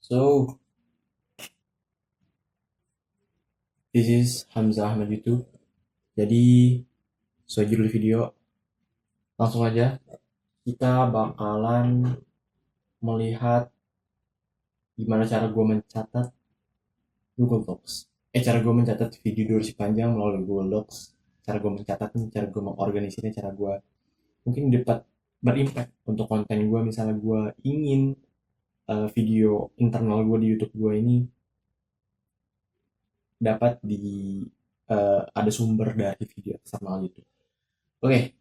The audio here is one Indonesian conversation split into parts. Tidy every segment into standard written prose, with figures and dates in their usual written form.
So, this is Hamzah Ahmad YouTube. Jadi, sesuai judul video, langsung aja kita bakalan melihat gimana cara gue mencatat Google Docs. Cara gue mencatat video durasi panjang melalui Google Docs. Cara gue mencatatnya, cara gue mengorganisirnya, cara gue mungkin dapat berimpact untuk konten gue. Misalnya gue ingin video internal gue di YouTube gue ini dapat ada sumber dari video eksternal YouTube. Oke,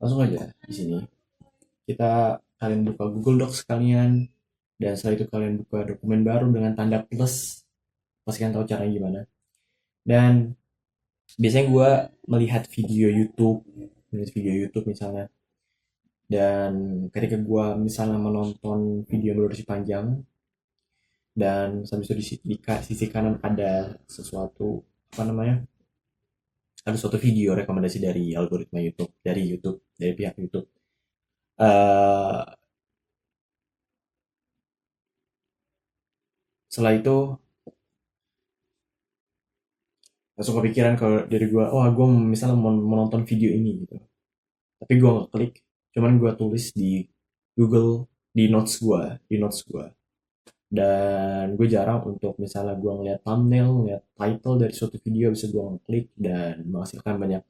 langsung aja di sini. Kalian buka Google Docs kalian, dan setelah itu kalian buka dokumen baru dengan tanda plus. Pastikan tahu caranya gimana. Dan biasanya gue melihat video YouTube misalnya. Dan ketika gue misalnya menonton video yang berdurasi panjang, dan habis itu di sisi kanan ada sesuatu, apa namanya, ada suatu video rekomendasi dari algoritma YouTube, dari pihak YouTube. Eh Setelah itu langsung kepikiran kalau dari gue, oh gue misalnya mau menonton video ini gitu, tapi gue nggak klik, cuman gue tulis di Google, di notes gue. Dan gue jarang untuk misalnya gue ngeliat thumbnail, ngeliat title dari suatu video, bisa gue ngeklik dan menghasilkan banyak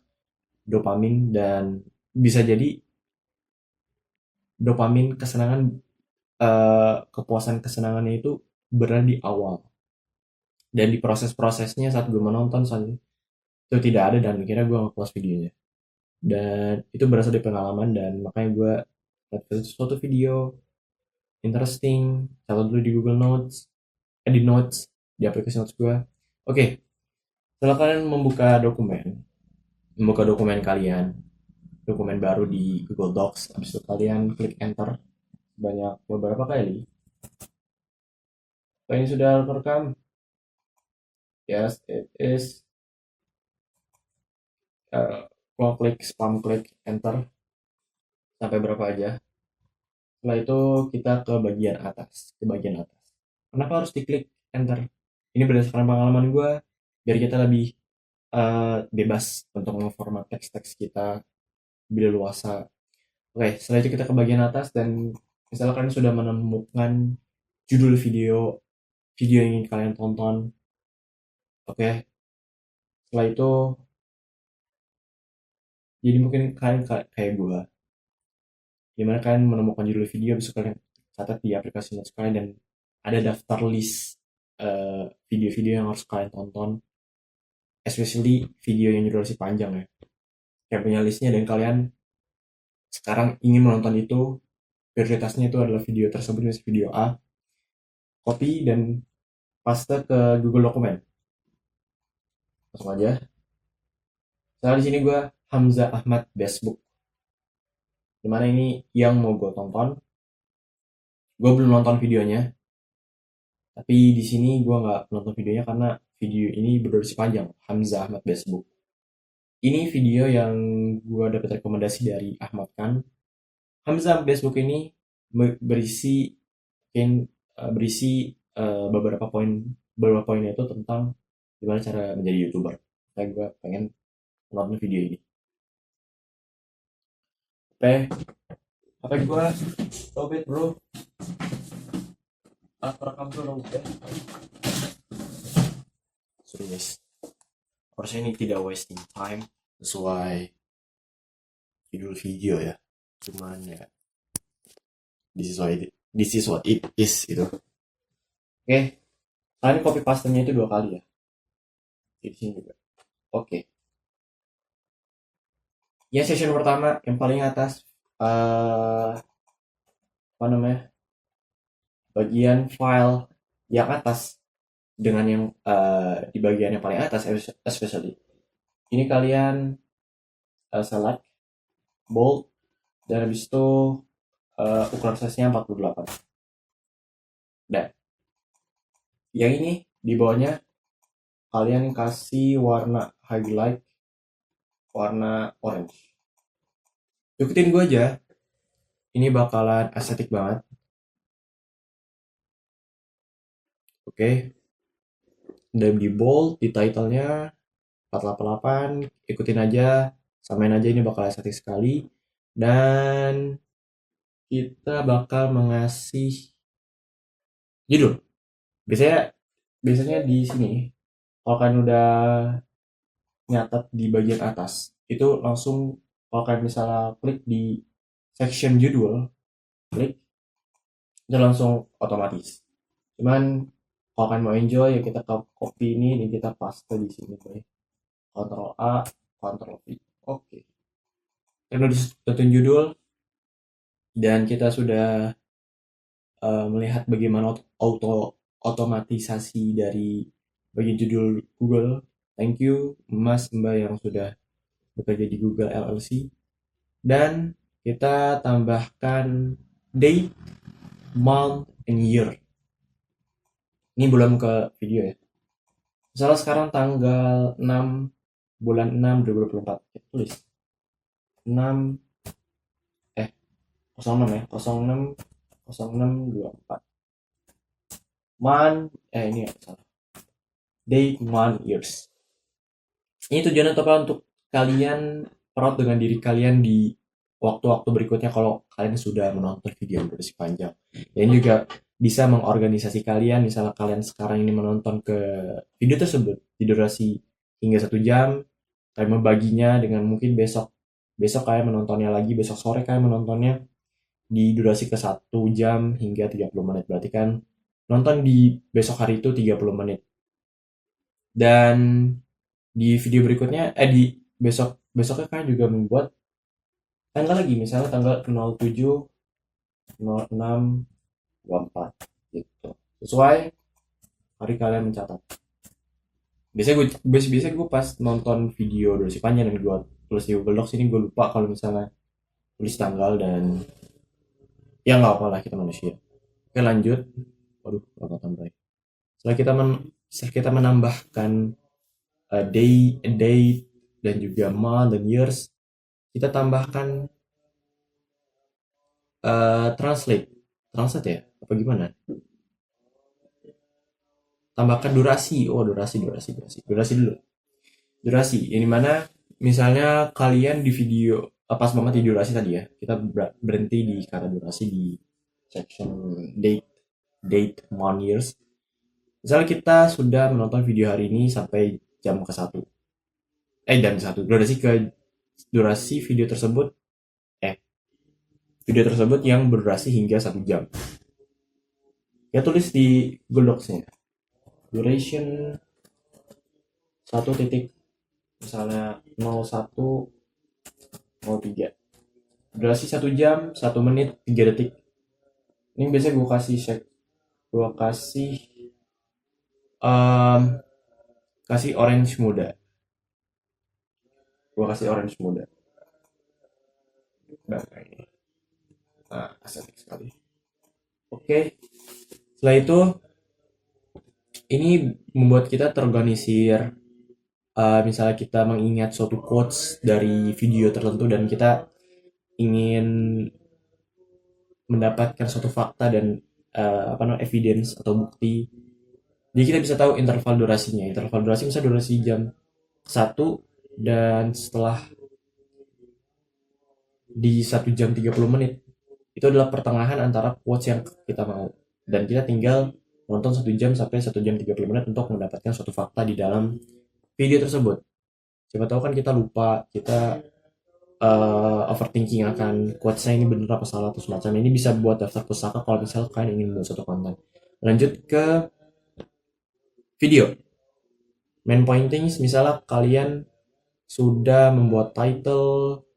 dopamin. Dan bisa jadi dopamin kesenangan, kepuasan kesenangannya itu berada di awal, dan di proses-prosesnya saat gue menonton saat itu tidak ada, dan akhirnya gue nge-close videonya. Dan itu berasal dari pengalaman, dan makanya gue lihat suatu video interesting, catat dulu di Google Notes, di Notes, di aplikasi Notes gue. Oke, setelah kalian membuka dokumen kalian, dokumen baru di Google Docs, habis itu kalian klik enter banyak beberapa kali. Kalau ini sudah terekam, yes it is. Kalau klik spam, klik enter sampai berapa aja. Setelah itu kita ke bagian atas, Kenapa harus diklik enter? Ini berdasarkan pengalaman gue, biar kita lebih bebas untuk memformat teks-teks kita bila luasa. Oke, setelah itu kita ke bagian atas, dan misalkan sudah menemukan judul video yang ingin kalian tonton. Oke, setelah itu jadi mungkin kalian kayak gue, dimana kalian menemukan judul video, bisa kalian catat di aplikasi notes kalian, dan ada daftar list video-video yang harus kalian tonton, especially video yang durasi panjang ya. Kayak punya listnya, dan kalian sekarang ingin menonton itu, prioritasnya itu adalah video tersebut, misalnya video A, copy dan paste ke Google Dokumen. Langsung aja. Saya di sini gue Hamzah Ahmad Facebook. Dimana ini yang mau gue tonton. Gue belum nonton videonya, tapi di sini gue nggak nonton videonya karena video ini berdurasi panjang. Hamzah Ahmad Facebook. Ini video yang gue dapat rekomendasi dari Ahmad Khan. Hamzah Ahmad Facebook ini berisi berisi beberapa poinnya itu tentang gimana cara menjadi YouTuber. Saya gue pengen nonton video ini. Apa gue Robert bro, rekam dulu dong ya. So yes, harusnya ini tidak wasting time sesuai judul video ya. Cuman ya, this is what it is gitu. Oke, kalian copy paste-nya itu 2 kali ya. Di sini juga. Oke. Ya, session pertama yang paling atas, apa namanya, bagian file yang atas dengan yang di bagian yang paling atas, especially ini kalian select bold, dan habis itu ukuran size-nya 48. Dan yang ini di bawahnya kalian kasih warna highlight warna orange. Ikutin gue aja, ini bakalan estetik banget. Oke, dan di bold di titlenya 488, ikutin aja, samain aja, ini bakal estetik sekali. Dan kita bakal mengasih judul. Biasanya biasanya di sini kalau kalian udah nyatet di bagian atas itu langsung, kalau kalian misalnya klik di section judul, klik itu langsung otomatis. Cuman kalau kalian mau enjoy ya kita copy ini dan kita paste di sini, boy. Ctrl A, Ctrl V. Oke. Kita udah tentuin judul dan kita sudah melihat bagaimana otomatisasi dari bagian judul Google. Thank you Mas Mbak yang sudah bekerja di Google LLC. Dan kita tambahkan date, month, and year. Ini belum ke video ya. Misalnya sekarang tanggal 6 bulan 6 2024. Kita tulis 6 06 ya. 06 0624. Month ini ya, salah. Date, month, years. Ini tujuannya apa? Untuk kalian proud dengan diri kalian di waktu-waktu berikutnya kalau kalian sudah menonton video yang durasi panjang. Dan juga bisa mengorganisasi kalian, misalnya kalian sekarang ini menonton ke video tersebut di durasi hingga 1 jam, kalian membaginya dengan mungkin besok kalian menontonnya lagi, besok sore kalian menontonnya di durasi ke 1 jam hingga 30 menit. Berarti kan nonton di besok hari itu 30 menit. Dan di video berikutnya di besoknya kalian juga membuat tanggal lagi, misalnya tanggal 07 06 24 gitu, sesuai hari kalian mencatat. Biasanya gue pas nonton video durasi panjang dan gue tulis di Google Docs ini, gue lupa kalau misalnya tulis tanggal, dan ya nggak apa lah, kita manusia. Oke, lanjut. Waduh, lama tambah. Setelah kita menambahkan date dan juga month dan years, kita tambahkan translate ya, apa gimana? Tambahkan durasi. Durasi dulu. Durasi. Ini mana misalnya kalian di video pas banget di durasi tadi ya. Kita berhenti di kata durasi di section date, month, years. Misalnya kita sudah menonton video hari ini sampai jam ke-1. Jam ke-1. Durasi video tersebut yang berdurasi hingga 1 jam. Ya tulis di Google Docs-nya. Duration 1 titik misalnya 0103. Durasi 1 jam 1 menit 3 detik. Ini biasanya gue kasih orange muda. Nah, estetik sekali. Oke. Setelah itu ini membuat kita terorganisir. Misalnya kita mengingat suatu quotes dari video tertentu dan kita ingin mendapatkan suatu fakta dan evidence atau bukti. Jadi kita bisa tahu interval durasinya. Interval durasi misalnya durasi jam 1 dan setelah di 1 jam 30 menit itu adalah pertengahan antara quotes yang kita mau, dan kita tinggal nonton 1 jam sampai 1 jam 30 menit untuk mendapatkan suatu fakta di dalam video tersebut. Siapa tahu kan kita lupa, kita overthinking akan quotesnya ini benar apa salah atau semacam ini, bisa buat daftar pustaka kalau misalnya kalian ingin membuat suatu konten. Lanjut ke video. Main pointings, misalnya kalian sudah membuat title,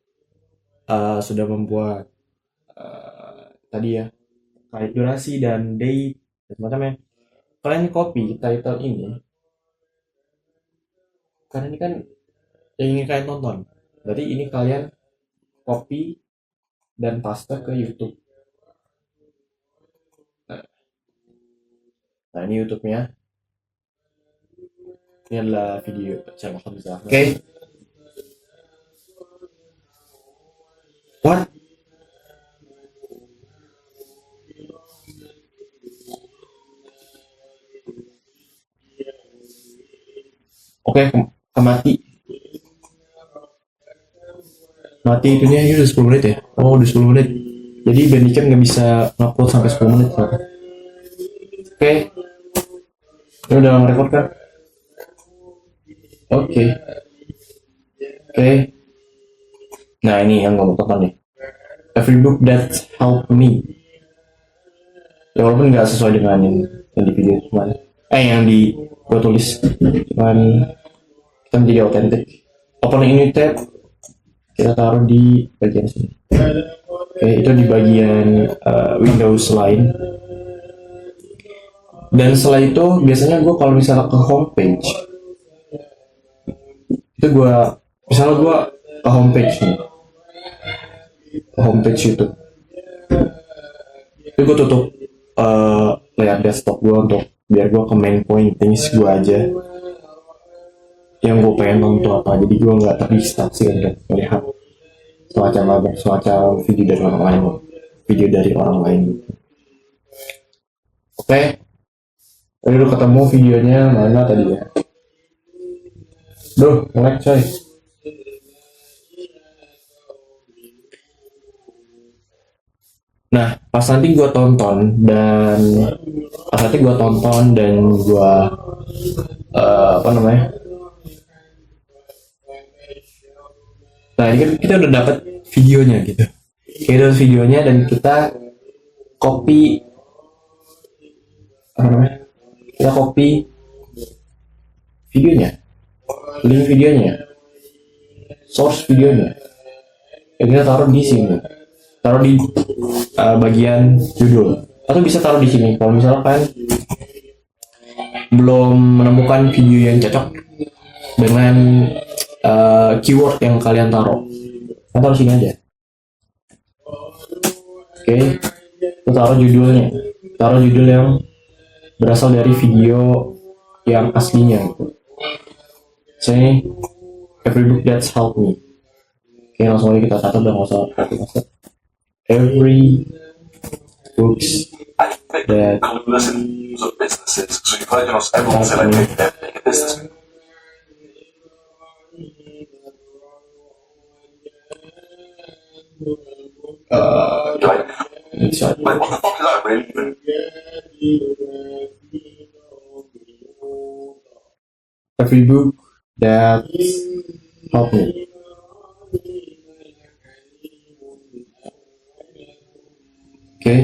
sudah membuat tadi ya kait durasi dan date dan semacamnya. Kalian copy title ini karena ini kan yang ingin kalian tonton. Berarti ini kalian copy dan paste ke YouTube. Nah ini YouTube-nya. Ini adalah video channel Hamzah. Oke. What? Oke, kemati. Mati itunya ini udah 10 menit ya? Oh, udah 10 menit. Jadi Bandicam nggak bisa ngupload sampai 10 menit. Oke, ini udah nge-record kan? Oke. Oke. Nah, ini yang gue mau tonton nih. Every book that helped me. Ya walaupun nggak sesuai dengan yang di video cuman yang di gue tulis, cuman kita menjadi otentik. Opening ini tab kita taruh di bagian sini. Oke, itu di bagian Windows lain. Dan setelah itu biasanya gue kalau misalnya ke homepage, itu gue misalnya gue ke homepage nih, ke homepage YouTube, itu gue tutup layar desktop gue untuk biar gue ke main point things gue aja yang gue pengen nonton apa, jadi gue nggak terdistraksi kan melihat semacam video dari orang lain, Oke, tadi udah ketemu videonya mana tadi ya? Duh, nge-lag coy. Nah, pas nanti gue tonton dan gue apa namanya? Nah, ini kan kita udah dapat videonya gitu. Kita dapat videonya dan kita copy apa namanya? Kita copy videonya, link videonya, source videonya. Dan kita taruh di sini. Taruh di bagian judul, atau bisa taruh di sini kalau misalkan belum menemukan video yang cocok dengan keyword yang kalian taruh. Kita taruh sini aja. Oke, kita taruh judulnya, taruh judul yang berasal dari video yang aslinya gitu. Sini every book that's helped me. Oke, langsung aja kita catat dan nggak usah pakai. Every books that businesses, so you've heard everyone say like make a business. Like what the fuck is that really even? Every book that helped me. Oke.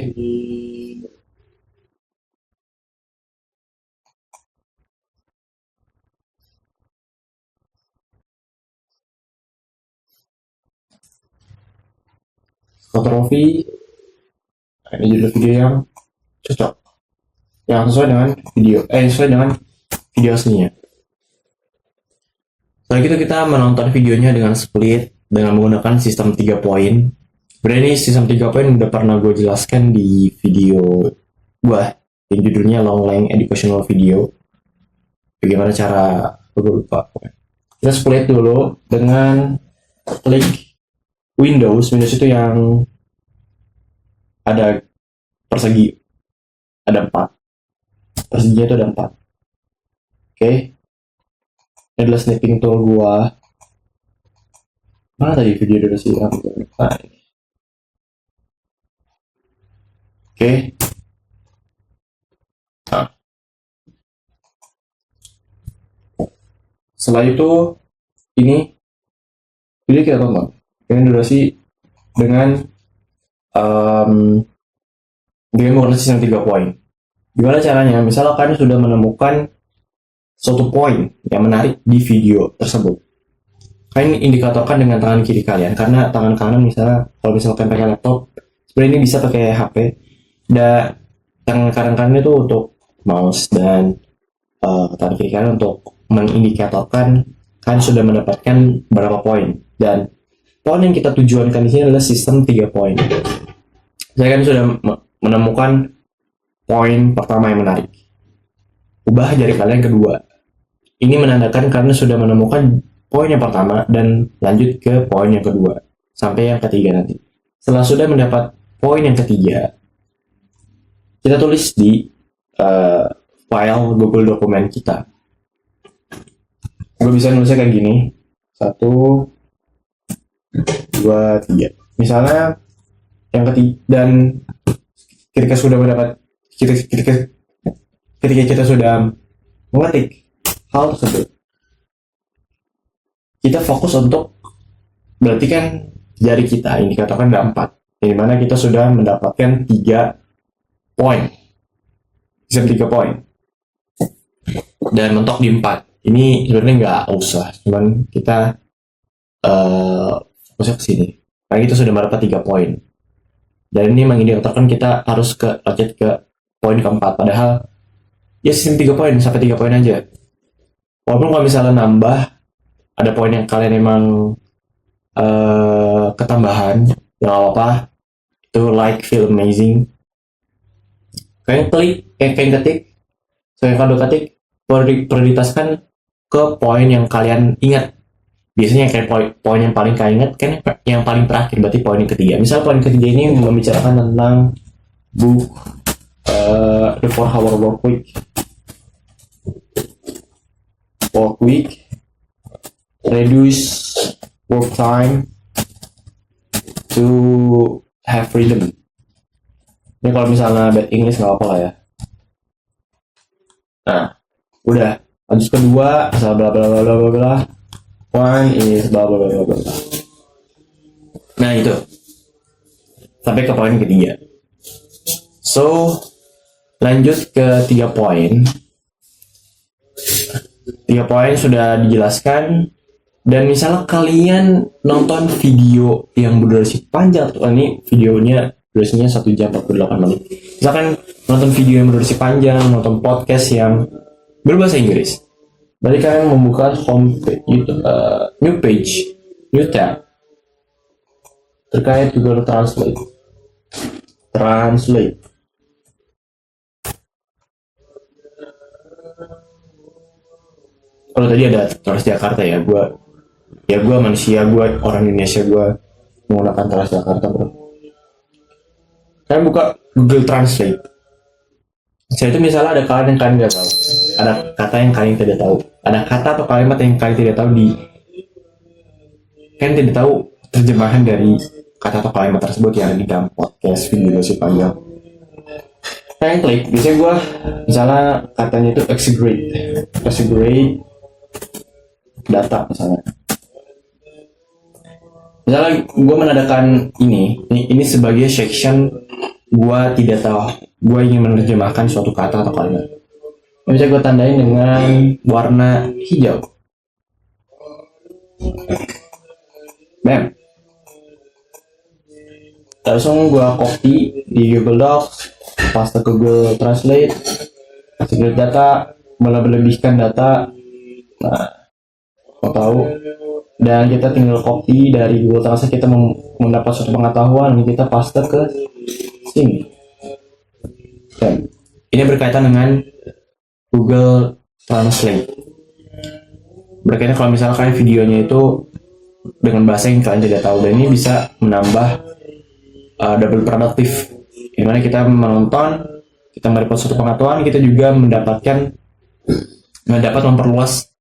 Fotografi. Ini judul video yang cocok, yang sesuai dengan video aslinya. Setelah itu kita menonton videonya dengan split dengan menggunakan sistem 3 poin. Sebenarnya ini sistem 3 poin udah pernah gue jelaskan di video gue yang judulnya Long Length Educational Video. Bagaimana cara, gue lupa. Kita split dulu dengan klik Windows itu yang ada persegi, ada 4 perseginya itu ada 4. Oke, ini adalah snipping tool gua. Mana tadi video durasi? Oke. Nah. Setelah itu ini video kita tonton. Ini durasi dengan dia menggunakan sistem 3 poin. Gimana caranya? Misalnya kalian sudah menemukan suatu poin yang menarik di video tersebut, kalian indikatorkan dengan tangan kiri kalian, karena tangan kanan misalnya kalau misalkan pakai laptop, sebenarnya ini bisa pakai HP, dan tangan kanan kalian itu untuk mouse dan tangan kiri kalian untuk mengindikatorkan kalian sudah mendapatkan berapa poin, dan poin yang kita tujuankan di sini adalah sistem 3 poin. Saya kan sudah menemukan poin pertama yang menarik. Ubah jari kalian kedua. Ini menandakan kalian sudah menemukan poin yang pertama dan lanjut ke poin yang kedua sampai yang ketiga nanti. Setelah sudah mendapat poin yang ketiga, kita tulis di file Google dokumen kita. gue bisa nulisnya kayak gini, 1, 2, 3. Misalnya yang ketiga, dan ketika sudah mendapat ketika kita sudah mengetik hal tersebut, kita fokus untuk, berarti kan jari kita ini katakan ada 4, di mana kita sudah mendapatkan 3 poin, bisa 3 poin, dan mentok di 4. Ini sebenarnya nggak usah, cuman kita fokusnya ke sini. Karena kita sudah mendapat 3 poin. Dan ini mengindikatorkan kita harus lanjut ke poin keempat. Padahal ya sistem 3 poin sampai 3 poin aja. Walaupun kalau misalnya nambah, ada poin yang kalian emang ketambahan, ya apa, itu like, feel amazing. Kalian ketik, saya kado ketik, prioritaskan ke poin yang kalian ingat. Biasanya kayak poin yang paling kalian ingat kan yang paling terakhir, berarti poin yang ketiga. Misal poin ketiga ini membicarakan tentang book The 4-Hour Work Week, reduce work time to have freedom. Ini kalau misalnya bad English nggak apa lah ya. Nah, udah. Lanjut kedua, asal bla bla bla bla bla bla. One is bla bla bla bla. Nah itu. Sampai ke poin ketiga. So, lanjut ke 3 poin. 3 poin sudah dijelaskan. Dan misalnya kalian nonton video yang berdurasi panjang, ini videonya durasinya 1 jam 48 menit. Misalkan nonton video yang berdurasi panjang, nonton podcast yang berbahasa Inggris, berarti kalian membuka new tab terkait Google Translate. Kalau tadi ada Transjakarta ya, gue manusia, gue orang Indonesia, gue menggunakan Transjakarta bro. Kalian buka Google Translate. Saya itu misalnya ada kalimat yang kalian tidak tahu, ada kata yang kalian tidak tahu, ada kata atau kalimat yang kalian tidak tahu kalian tidak tahu terjemahan dari kata atau kalimat tersebut yang ada di dalam podcast video si panjang. Kalian klik, biasanya gue misalnya katanya itu exaggerate data misalnya. Misalnya gue menandakan ini sebagai section gue tidak tahu, gue ingin menerjemahkan suatu kata atau kalimat. Bisa gue tandain dengan warna hijau. Bam. Langsung gue copy di Google Docs, paste ke Google Translate, segala data, melebihkan data. Nah, mau tahu, dan kita tinggal copy dari Google Translate, kita mendapat suatu pengetahuan, kita paste ke sini. Dan ini berkaitan dengan Google Translate. Berkaitan kalau misalnya kalian videonya itu dengan bahasa yang kalian tidak tahu, dan ini bisa menambah double produktif, dimana kita menonton, kita mendapat suatu pengetahuan, kita juga dapat memperluas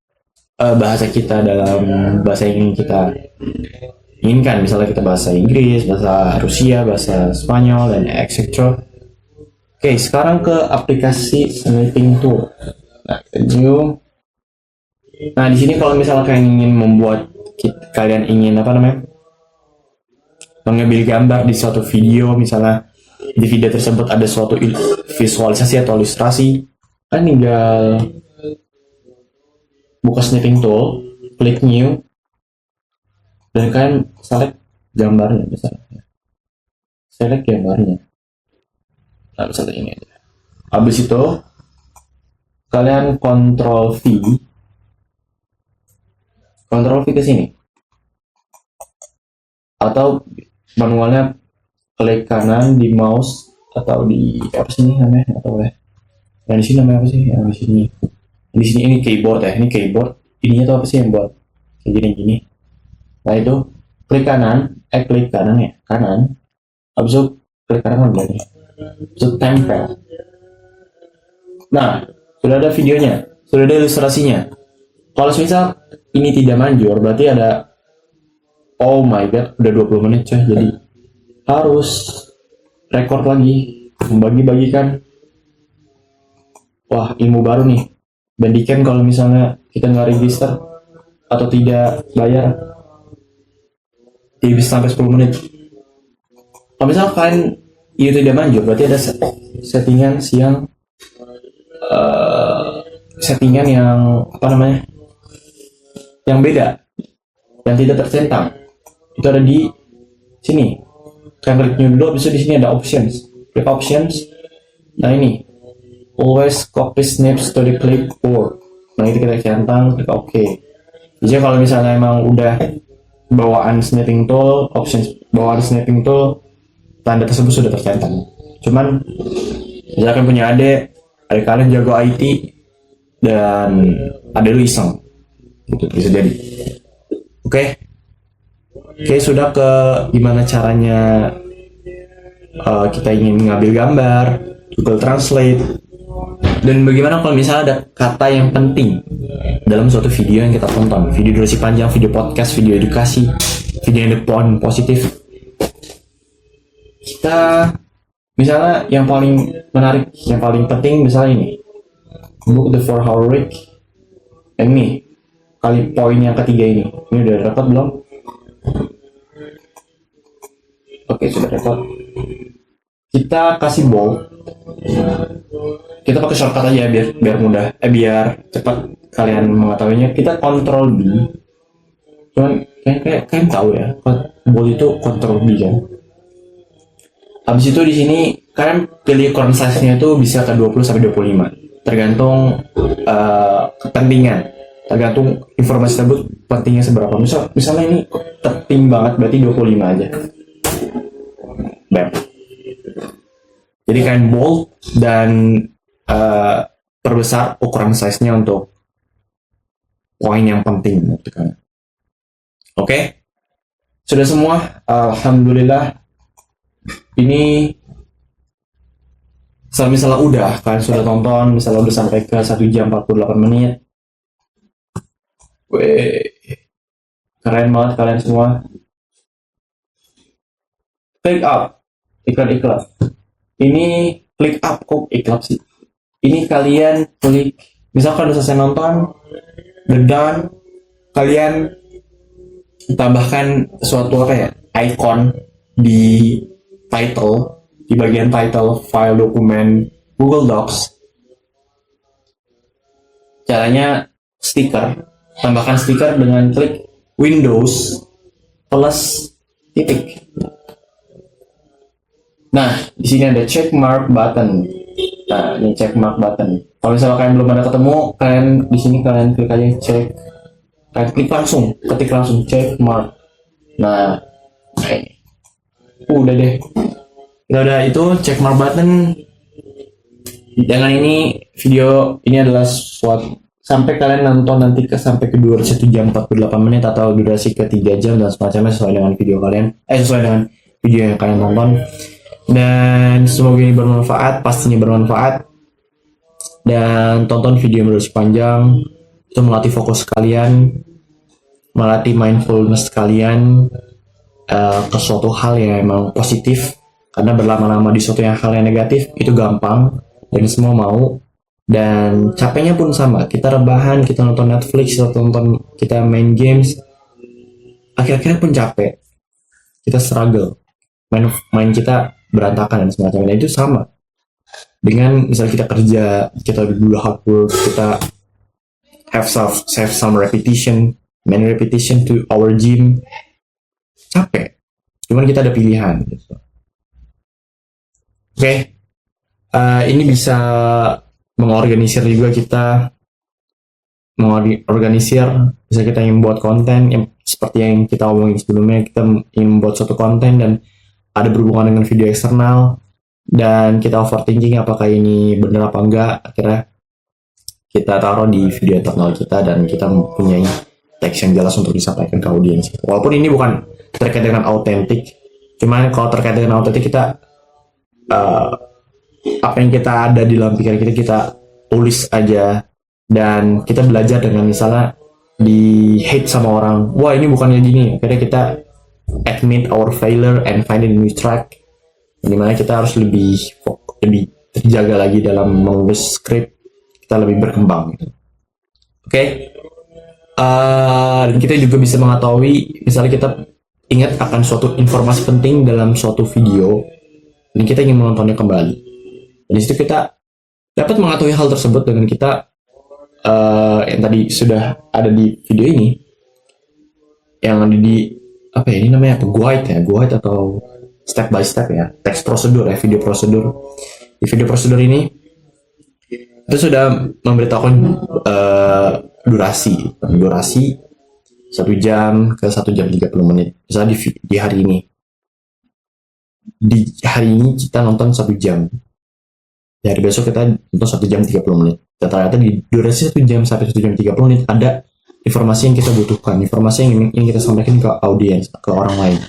bahasa kita dalam bahasa yang ingin kita inginkan. Misalnya kita bahasa Inggris, bahasa Rusia, bahasa Spanyol, dan etc. Oke, sekarang ke aplikasi Snipping Tool. Nah, kita zoom. Nah, di sini kalau misalnya kalian ingin mengambil gambar di suatu video, misalnya di video tersebut ada suatu visualisasi atau ilustrasi, kan tinggal buka Snipping Tool, klik New, dan kalian select gambarnya misalnya. Select gambarnya. Nah, misalnya ini aja. Habis itu kalian Ctrl V ke sini. Atau manualnya klik kanan di mouse atau di apa sih namanya, atau yang di sini namanya apa sih? Yang di sini. Di sini ini keyboard ya, ini keyboard. Ininya tuh apa sih yang buat kayak gini. Nah itu klik kanan ya, kanan. Habis itu klik kanan lagi. Itu tempel. Nah, sudah ada videonya, sudah ada ilustrasinya. Kalau misal ini tidak manjur, berarti ada, oh my god, udah 20 menit coy. Jadi harus record lagi, membagi-bagikan. Wah, ilmu baru nih. Bandingkan kalau misalnya kita nggak register atau tidak bayar, tidak bisa sampai 10 menit. Kalau misalnya kalian itu tidak manjur, berarti ada settingan settingan yang apa namanya, yang beda, yang tidak tercentang. Itu ada di sini. Kalian klik new dulu, bisa di sini ada options. Klik options. Nah ini, always copy snaps to the clipboard. Nah itu kita centang, klik OK. Jadi kalau misalnya emang udah bawaan snapping tool, options bawaan snapping tool, tanda tersebut sudah tercentang. Cuman misalkan punya adik kalian jago IT dan ada lu iseng, gitu bisa jadi. Oke, sudah ke gimana caranya kita ingin ngambil gambar, Google Translate, dan bagaimana kalau misalnya ada kata yang penting dalam suatu video yang kita tonton, video durasi panjang, video podcast, video edukasi, video yang poin positif. Kita misalnya yang paling menarik, yang paling penting misalnya ini, book the 4-hour week. Yang ini kali poin yang ketiga ini udah dapat belum? Oke, sudah dapat. Kita kasih bold. Kita pakai shortcut aja biar mudah, biar cepat kalian mengetahuinya. Kita Ctrl B. Cuman kalian tahu ya, bold itu Ctrl B kan. Habis itu di sini kalian pilih current size-nya itu bisa ke 20 sampai 25. Tergantung kepentingan. Tergantung informasi tersebut pentingnya seberapa. Misalnya ini penting banget, berarti 25 aja. Bam. Jadi kalian bold dan perbesar ukuran size-nya untuk poin yang penting. Oke? Sudah semua? Alhamdulillah. Ini misalnya udah kalian sudah tonton, misalnya udah sampai ke 1 jam 48 menit. Weh, keren banget kalian semua. Klik up, iklan. Ini klik up, kok iklan sih? Ini kalian klik, misalkan udah selesai nonton, udah done, kalian tambahkan suatu apa ya, icon di title, di bagian title file dokumen Google Docs. Caranya stiker, tambahkan stiker dengan klik Windows plus titik. Nah, di sini ada check mark button. Nah, ini check mark button. Kalau misalnya kalian belum ada ketemu, kalian di sini kalian klik aja check. Kalian klik langsung, ketik langsung check mark. Nah, udah deh. Udah itu check mark button. Dengan ini video ini adalah suatu sampai kalian nonton nanti sampai ke durasi 1 jam 48 menit atau durasi ke 3 jam dan semacamnya sesuai dengan video kalian, sesuai dengan video yang kalian tonton. Dan semoga ini bermanfaat, pastinya bermanfaat. Dan tonton video yang berdurasi panjang, itu melatih fokus kalian, melatih mindfulness kalian ke suatu hal yang emang positif. Karena berlama-lama di suatu hal yang negatif itu gampang dan semua mau. Dan capeknya pun sama, kita rebahan, kita nonton Netflix, kita main games, akhir-akhirnya pun capek, kita struggle, main kita berantakan dan semacamnya. Itu sama dengan misal kita kerja, kita do hard work, kita have some repetition, many repetition to our gym, capek, cuman kita ada pilihan gitu. Oke. Ini bisa mengorganisir juga, kita mengorganisir, bisa kita ingin buat konten yang seperti yang kita omongin sebelumnya, kita ingin membuat suatu konten dan ada berhubungan dengan video eksternal dan kita overthinking apakah ini benar apa enggak, akhirnya kita taruh di video internal kita dan kita mempunyai teks yang jelas untuk disampaikan ke audiens. Walaupun ini bukan terkait dengan autentik, cuman kalau terkait dengan autentik kita apa yang kita ada di dalam pikiran kita tulis aja dan kita belajar dengan misalnya di hate sama orang, wah ini bukannya gini. Akhirnya kita admit our failure and find a new track, dimana kita harus lebih terjaga lagi dalam menulis skrip, kita lebih berkembang gitu. Oke. Dan kita juga bisa mengetahui, misalnya kita ingat akan suatu informasi penting dalam suatu video dan kita ingin menontonnya kembali. Dan disitu kita dapat mengetahui hal tersebut dengan kita yang tadi sudah ada di video ini, yang ada di apa ya, ini namanya apa, guide atau step by step ya, text prosedur ya, video prosedur. Di video prosedur ini itu sudah memberitahukan durasi 1 jam ke 1 jam 30 menit. Misalnya di hari ini kita nonton 1 jam, di hari besok kita nonton 1 jam 30 menit. Dan ternyata di durasi 1 jam sampai 1 jam 30 menit ada informasi yang kita butuhkan, informasi yang ingin kita sampaikan ke audiens, ke orang lain.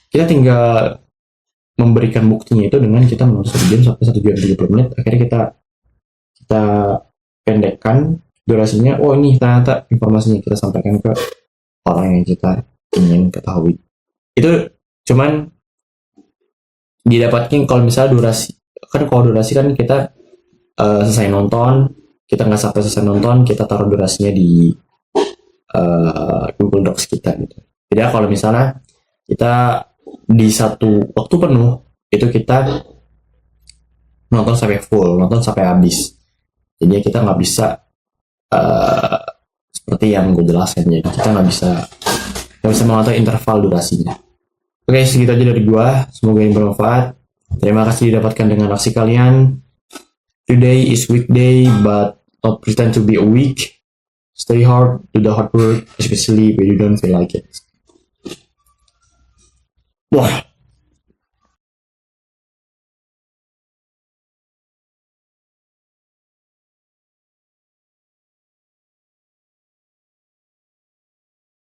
Kita tinggal memberikan buktinya itu dengan kita menonton 1 jam sampai 1 jam 30 menit. Akhirnya kita pendekkan durasinya. Oh, ini ternyata informasinya kita sampaikan ke orang yang kita ingin ketahui. Itu cuman didapatkan kalau misalnya durasi kan, kalau durasi kan kita selesai nonton, kita nggak sampai selesai nonton, kita taruh durasinya di Google Docs kita gitu. Jadi kalau misalnya kita di satu waktu penuh itu kita nonton sampai full, nonton sampai habis. Jadi kita nggak bisa seperti yang gue jelasin, jadi kita nggak bisa mengatur interval durasinya. Oke, segitu aja dari gue. Semoga ini bermanfaat. Terima kasih didapatkan dengan aksi kalian. Today is weekday, but not pretend to be a week. Stay hard, do the hard work, especially when you don't feel like it. Wah,